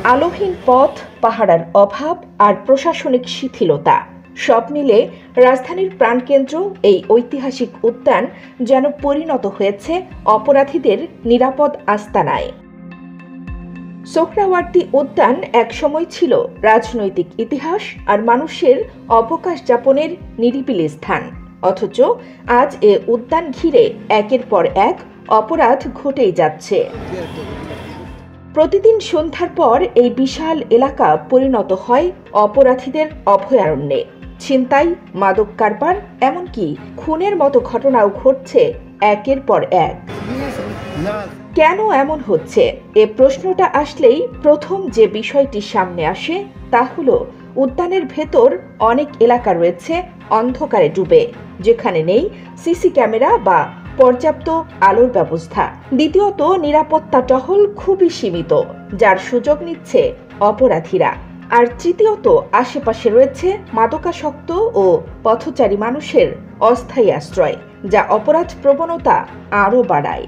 আলোহীন পথ, পাহারার অভাব আর প্রশাসনিক শিথিলতা সব মিলে রাজধানীর প্রাণকেন্দ্র এই ঐতিহাসিক উদ্যান যেন পরিণত হয়েছে অপরাধীদের নিরাপদ আস্তানায়। সোহরাওয়ার্দী উদ্যান একসময় ছিল রাজনৈতিক ইতিহাস আর মানুষের অবকাশ যাপনের নিরিবিলি স্থান, অথচ আজ এ উদ্যান ঘিরে একের পর এক অপরাধ ঘটেই যাচ্ছে। প্রতিদিন সন্ধ্যার পর এই বিশাল এলাকা পরিণত হয় অপরাধীদের অভয়ারণ্যে। ছিনতাই, মাদক কারবার, এমনকি খুনের মতো ঘটনাও ঘটছে একের পর এক। কেন এমন হচ্ছে, এ প্রশ্নটা আসলেই প্রথম যে বিষয়টি সামনে আসে তা হলো উদ্যানের ভেতর অনেক এলাকা রয়েছে অন্ধকারে ডুবে, যেখানে নেই সিসি ক্যামেরা বা পর্যাপ্ত আলোর ব্যবস্থা। দ্বিতীয়ত, নিরাপত্তা টহল খুবই সীমিত, যার সুযোগ নিচ্ছে অপরাধীরা। আর তৃতীয়ত, আশেপাশে রয়েছে মাদকাসক্ত ও পথচারী মানুষের অস্থায়ী আশ্রয়, যা অপরাধ প্রবণতা আরও বাড়ায়।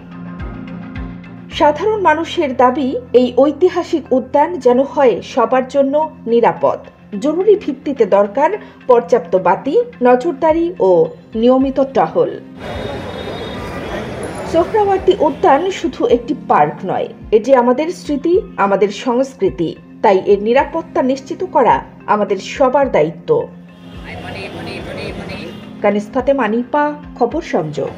সাধারণ মানুষের দাবি, এই ঐতিহাসিক উদ্যান যেন হয় সবার জন্য নিরাপদ। জরুরি ভিত্তিতে দরকার পর্যাপ্ত বাতি, নজরদারি ও নিয়মিত টহল। সোহরাওয়ার্দী উদ্যান শুধু একটি পার্ক নয়, এটি আমাদের স্মৃতি, আমাদের সংস্কৃতি। তাই এর নিরাপত্তা নিশ্চিত করা আমাদের সবার দায়িত্ব। কানিজ ফাতেমা, নিপা, খবর সংযোগ।